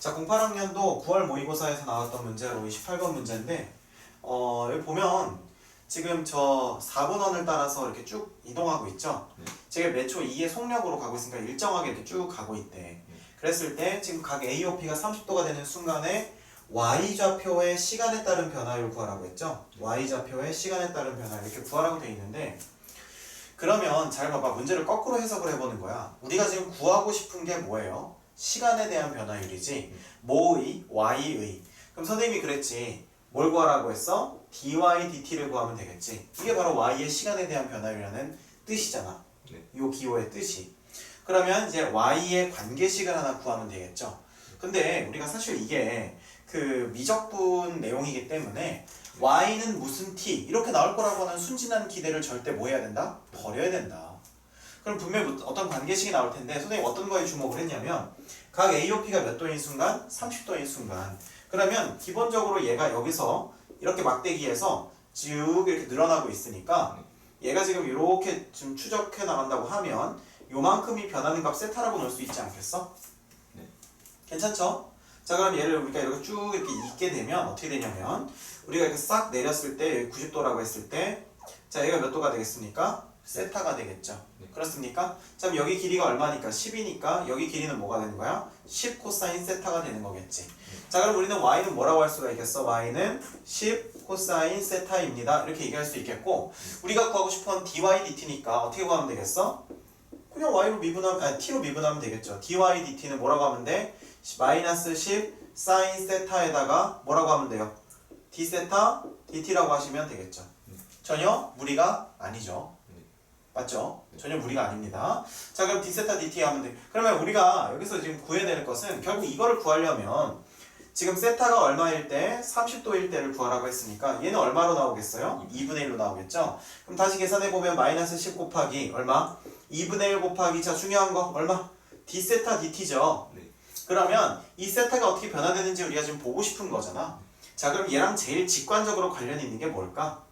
자, 08학년도 9월 모의고사에서 나왔던 문제로 28번 문제인데 여기 보면 지금 저 4분원을 따라서 이렇게 쭉 이동하고 있죠. 제가 매초 2의 속력으로 가고 있으니까 일정하게 이렇게 쭉 가고 있대. 그랬을 때 지금 각 AOP가 30도가 되는 순간에 Y좌표의 시간에 따른 변화율 구하라고 했죠. Y좌표의 시간에 따른 변화율 이렇게 구하라고 돼 있는데, 그러면 잘 봐봐. 문제를 거꾸로 해석을 해보는 거야. 우리가 지금 구하고 싶은 게 뭐예요? 시간에 대한 변화율이지. 뭐의? Y의. 그럼 선생님이 그랬지. 뭘 구하라고 했어? dy dt를 구하면 되겠지. 이게 바로 Y의 시간에 대한 변화율이라는 뜻이잖아. 요 기호의 뜻이. 그러면 이제 Y의 관계식을 하나 구하면 되겠죠. 근데 우리가 사실 이게 그 미적분 내용이기 때문에 Y는 무슨 t 이렇게 나올 거라고 하는 순진한 기대를 절대 뭐 해야 된다? 버려야 된다. 그럼 분명히 어떤 관계식이 나올 텐데 선생님 어떤 거에 주목을 했냐면 각 AOP가 몇 도인 순간? 30도인 순간. 그러면 기본적으로 얘가 여기서 이렇게 막대기에서 쭉 이렇게 늘어나고 있으니까 얘가 지금 이렇게 좀 추적해 나간다고 하면 요만큼이 변하는 값 세타라고 놓을 수 있지 않겠어? 네. 괜찮죠? 자, 그럼 얘를 우리가 이렇게 쭉 이렇게 잇게 되면 어떻게 되냐면 우리가 이렇게 싹 내렸을 때 여기 90도라고 했을 때 자, 얘가 몇 도가 되겠습니까? 세타가 되겠죠. 네. 그렇습니까? 자, 그럼 여기 길이가 얼마니까? 10이니까 여기 길이는 뭐가 되는 거야? 10 코사인 세타가 되는 거겠지. 자, 그럼 우리는 y는 뭐라고 할 수가 있겠어? y는 10 코사인 세타입니다. 이렇게 얘기할 수 있겠고, 우리가 구하고 싶은 dy dt니까 어떻게 구하면 되겠어? 그냥 y로 미분하면, t로 미분하면 되겠죠. dy dt는 뭐라고 하면 돼? 마이너스 10 사인 세타에다가 뭐라고 하면 돼요? d 세타 dt라고 하시면 되겠죠. 전혀 무리가 아니죠. 맞죠? 전혀 무리가 아닙니다. 자, 그럼 d 세타 dt 하면 돼. 그러면 우리가 여기서 지금 구해낼 것은 결국 이거를 구하려면 지금 세타가 얼마일 때? 30도일 때를 구하라고 했으니까 얘는 얼마로 나오겠어요? 2분의 1로 나오겠죠? 그럼 다시 계산해보면 마이너스 10 곱하기 얼마? 2분의 1 곱하기 자 중요한 거 얼마? d 세타 dt죠. 네. 그러면 이 세타가 어떻게 변화되는지 우리가 지금 보고 싶은 거잖아. 자, 그럼 얘랑 제일 직관적으로 관련이 있는 게 뭘까?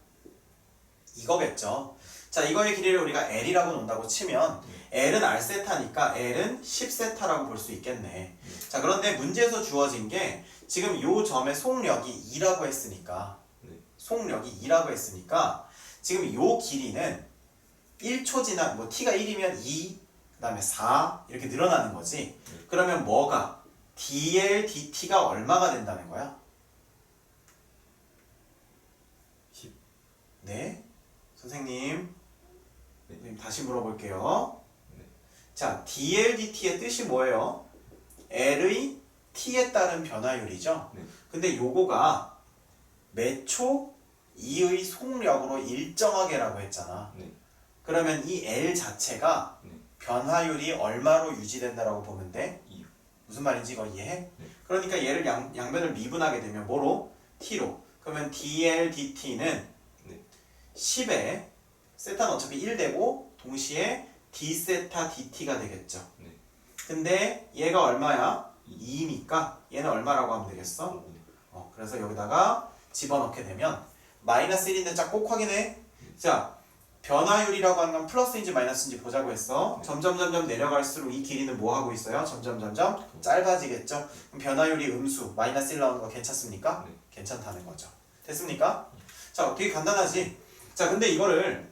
이거겠죠. 자, 이거의 길이를 우리가 L이라고 놓는다고 치면 L은 R세타니까 L은 10세타라고 볼 수 있겠네. 자, 그런데 문제에서 주어진 게 지금 요 점의 속력이 2라고 했으니까 속력이 2라고 했으니까 지금 요 길이는 1초 지나 뭐 t가 1이면 2, 그 다음에 4 이렇게 늘어나는 거지. 그러면 뭐가? dl dt가 얼마가 된다는 거야? 10. 네? 선생님 다시 물어볼게요. 자, dl dt의 뜻이 뭐예요? L의 t에 따른 변화율이죠. 근데 요거가 매초 2의 속력으로 일정하게라고 했잖아. 그러면 이 L 자체가 변화율이 얼마로 유지된다라고 보면 돼? 2. 무슨 말인지 이거 이해해? 그러니까 얘를 양변을 미분하게 되면 뭐로? t로. 그러면 dl dt는 10에 세타는 어차피 1 되고 동시에 d 세타 dt가 되겠죠. 근데 얘가 얼마야? 2니까 얘는 얼마라고 하면 되겠어? 그래서 여기다가 집어넣게 되면 마이너스 1인데 자 꼭 확인해. 자, 변화율이라고 하는 건 플러스인지 마이너스인지 보자고 했어. 점점 내려갈수록 이 길이는 뭐 하고 있어요? 점점 짧아지겠죠. 그럼 변화율이 음수 마이너스 1 나오는 거 괜찮습니까? 괜찮다는 거죠. 됐습니까? 자, 되게 간단하지? 자, 근데 이거를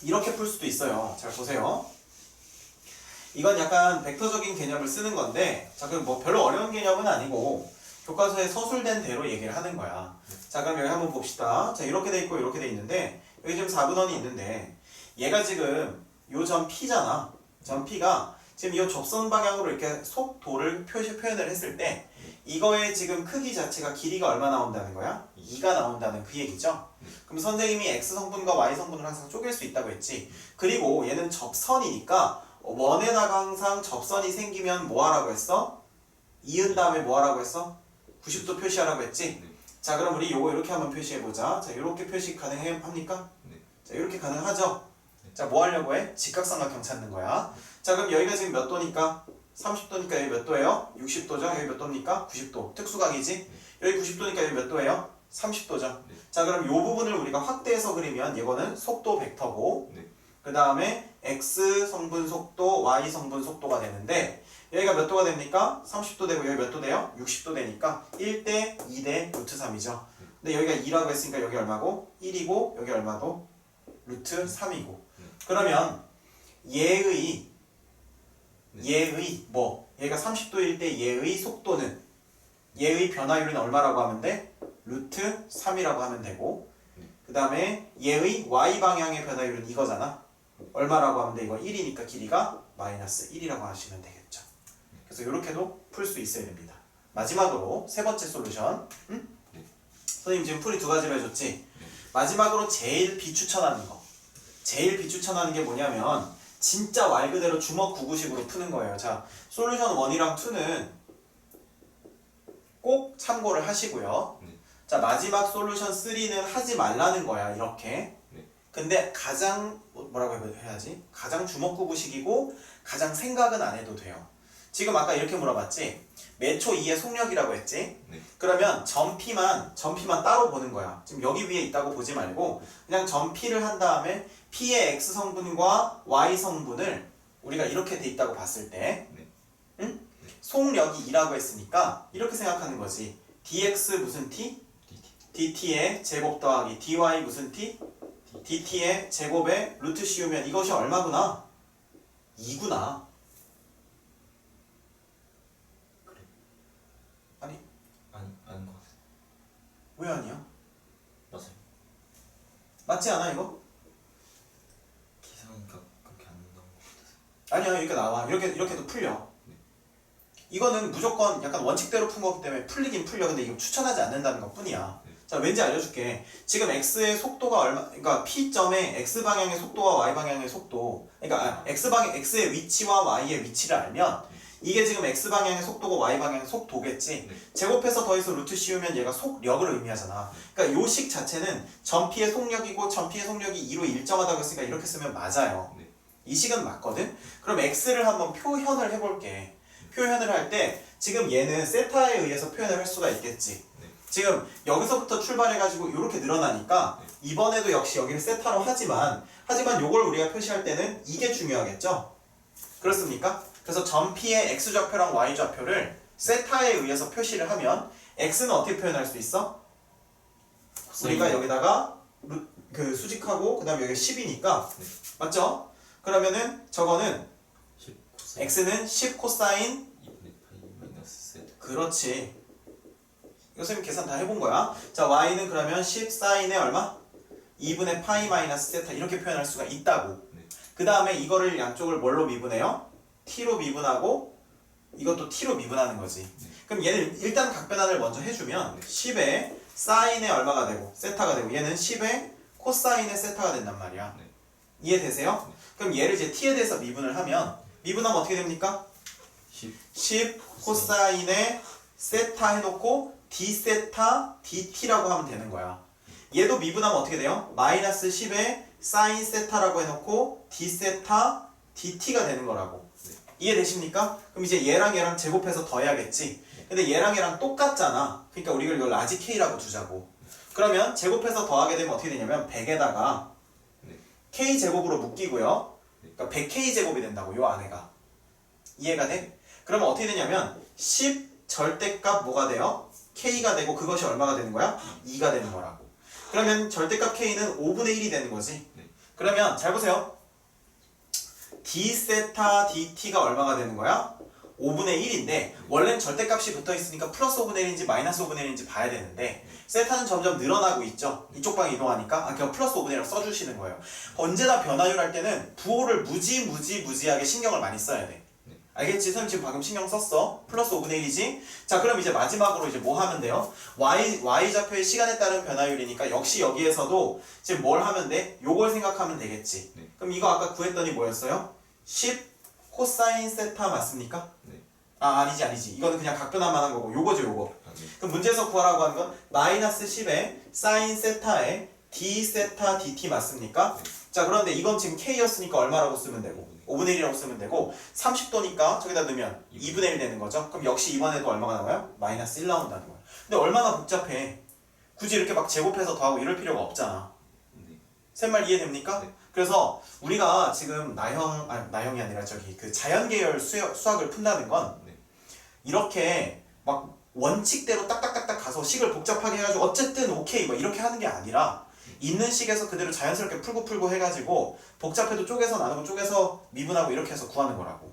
이렇게 풀 수도 있어요. 잘 보세요. 이건 약간 벡터적인 개념을 쓰는 건데, 자, 그럼 뭐 별로 어려운 개념은 아니고 교과서에 서술된 대로 얘기를 하는 거야. 자, 그럼 여기 한번 봅시다. 자, 이렇게 돼 있고 이렇게 돼 있는데 여기 지금 4분원이 있는데 얘가 지금 요 점 P잖아. 점 P가 지금 이 접선 방향으로 이렇게 속도를 표현을 했을 때 이거의 지금 크기 자체가 길이가 얼마 나온다는 거야? 2가 나온다는 그 얘기죠. 그럼 선생님이 X성분과 Y성분을 항상 쪼갤 수 있다고 했지. 그리고 얘는 접선이니까 원에다가 항상 접선이 생기면 뭐 하라고 했어? 이은 다음에 뭐 하라고 했어? 90도 표시하라고 했지. 자, 그럼 우리 요거 이렇게 한번 표시해보자. 자, 이렇게 표시 가능합니까? 자, 이렇게 가능하죠? 자, 뭐 하려고 해? 직각삼각형 찾는 거야. 자, 그럼 여기가 지금 몇 도니까? 30도니까 여기 몇 도예요? 60도죠? 여기 몇 도입니까? 90도. 특수각이지? 여기 90도니까 여기 몇 도예요? 30도죠. 자, 그럼 요 부분을 우리가 확대해서 그리면 이거는 속도 벡터고 그 다음에 X 성분 속도, Y 성분 속도가 되는데 여기가 몇 도가 됩니까? 30도 되고 여기 몇 도 돼요? 60도 되니까 1대 2대 루트 3이죠. 근데 여기가 2라고 했으니까 여기 얼마고? 1이고 여기 얼마고? 루트 3이고. 그러면 얘의 뭐? 얘가 30도일 때 얘의 속도는 얘의 변화율은 얼마라고 하면 돼? 루트 3이라고 하면 되고 그 다음에 얘의 y방향의 변화율은 이거잖아. 얼마라고 하면 돼? 이거 1이니까 길이가 마이너스 1이라고 하시면 되겠죠. 그래서 이렇게도 풀 수 있어야 됩니다. 마지막으로 세 번째 솔루션. 선생님 지금 풀이 두 가지로 해줬지? 마지막으로 제일 비추천하는 거. 제일 비추천하는 게 뭐냐면 진짜 말 그대로 주먹 구구식으로 푸는 거예요. 자, 솔루션 1이랑 2는 꼭 참고를 하시고요. 자, 마지막 솔루션 3는 하지 말라는 거야. 이렇게. 근데 가장 뭐라고 해야지? 가장 주먹 구구식이고 가장 생각은 안 해도 돼요. 지금 아까 이렇게 물어봤지? 몇 초 2의 속력이라고 했지? 그러면 전피만 따로 보는 거야. 지금 여기 위에 있다고 보지 말고 그냥 전피를 한 다음에 P의 X 성분과 Y 성분을 우리가 이렇게 돼 있다고 봤을 때 응? 속력이 2라고 했으니까 이렇게 생각하는 거지. dx 무슨 t? dt의 제곱 더하기 dy 무슨 t? dt의 제곱에 루트 씌우면 이것이 얼마구나? 2구나. 그래. 아니 아닌 것 같아. 왜 아니야? 맞아요. 맞지 않아 이거? 계산이니까 그렇게 안 나온 것 같아서. 아니야 이렇게 나와. 이렇게도 풀려. 이거는 무조건 약간 원칙대로 푼 거기 때문에 풀리긴 풀려. 근데 이거 추천하지 않는다는 것 뿐이야. 자, 왠지 알려줄게. 지금 x의 속도가 그러니까 P점의 x 방향의 속도와 y방향의 속도, 그러니까 x의 위치와 y의 위치를 알면 이게 지금 x방향의 속도고 y방향의 속도겠지. 제곱해서 더해서 루트 씌우면 얘가 속력을 의미하잖아. 그러니까 요 식 자체는 전피의 속력이고 전피의 속력이 2로 일정하다고 했으니까 이렇게 쓰면 맞아요. 이 식은 맞거든? 그럼 x를 한번 표현을 해볼게. 표현을 할 때 지금 얘는 세타에 의해서 표현을 할 수가 있겠지. 지금 여기서부터 출발해가지고 이렇게 늘어나니까 이번에도 역시 여기를 세타로 하지만 요걸 우리가 표시할 때는 이게 중요하겠죠? 그렇습니까? 그래서 전피의 x좌표랑 y좌표를 세타에 의해서 표시를 하면 x는 어떻게 표현할 수 있어? 우리가 여기다가 그 수직하고 그 다음에 여기 10이니까 맞죠? 그러면은 저거는 10 x는 10 코사인 2분의 파이 마이너스 세타. 그렇지. 이거 선생님 계산 다 해본 거야. 자, y는 그러면 10 사인에 얼마? 2분의 파이 마이너스 세타 이렇게 표현할 수가 있다고. 그 다음에 이거를 양쪽을 뭘로 미분해요? t로 미분하고 이것도 t로 미분하는 거지. 그럼 얘는 일단 각변환을 먼저 해주면 10에 사인에 얼마가 되고 세타가 되고 얘는 10에 코사인에 세타가 된단 말이야. 이해되세요? 그럼 얘를 이제 t에 대해서 미분을 하면 미분하면 어떻게 됩니까? 10 코사인에 세타 해놓고 d세타 dt라고 하면 되는 거야. 얘도 미분하면 어떻게 돼요? 마이너스 10에 사인 세타라고 해놓고 d세타 dt가 되는 거라고. 이해되십니까? 그럼 이제 얘랑 제곱해서 더해야겠지. 근데 얘랑 똑같잖아. 그러니까 우리가 이걸 라지 k라고 두자고. 그러면 제곱해서 더하게 되면 어떻게 되냐면 100에다가 k 제곱으로 묶이고요. 그러니까 100k 제곱이 된다고 요 안에가. 이해가 돼? 그러면 어떻게 되냐면 10 절대값 뭐가 돼요? k가 되고 그것이 얼마가 되는 거야? 2가 되는 거라고. 그러면 절대값 k는 5분의 1이 되는 거지. 그러면 잘 보세요. d세타 dt가 얼마가 되는 거야? 5분의 1인데 원래는 절대값이 붙어있으니까 플러스 5분의 1인지 마이너스 5분의 1인지 봐야 되는데 세타는 점점 늘어나고 있죠. 이쪽 방에 이동하니까 그냥 플러스 5분의 1을 써주시는 거예요. 언제나 변화율 할 때는 부호를 무지하게 신경을 많이 써야 돼. 알겠지? 선생님 지금 방금 신경 썼어. 플러스 5분의 1이지? 자, 그럼 이제 마지막으로 이제 뭐 하면 돼요? y좌표의 시간에 따른 변화율이니까 역시 여기에서도 지금 뭘 하면 돼? 요걸 생각하면 되겠지. 그럼 이거 아까 구했더니 뭐였어요? 10 코사인 세타 맞습니까? 아니지. 이거는 그냥 각변환만 한 거고 요거죠, 요거. 그럼 문제에서 구하라고 하는 건 마이너스 10에 사인 세타에 d 세타 dt 맞습니까? 자, 그런데 이건 지금 k였으니까 얼마라고 쓰면 되고 5분의 1이라고 쓰면 되고 30도니까 저기다 넣으면 2분의 1 되는 거죠. 그럼 역시 이번에도 얼마가 나와요? 마이너스 1 나온다는 거예요. 근데 얼마나 복잡해. 굳이 이렇게 막 제곱해서 더하고 이럴 필요가 없잖아. 셋말 이해됩니까? 네. 그래서 우리가 지금 나형이 아니라 저기 그 자연계열 수학을 푼다는 건 네. 이렇게 막 원칙대로 딱딱딱딱 가서 식을 복잡하게 해가지고 어쨌든 오케이 막 이렇게 하는 게 아니라 있는 식에서 그대로 자연스럽게 풀고 해가지고 복잡해도 쪼개서 나누고 쪼개서 미분하고 이렇게 해서 구하는 거라고.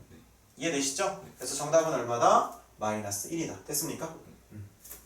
이해되시죠? 그래서 정답은 얼마다? 마이너스 1이다. 됐습니까?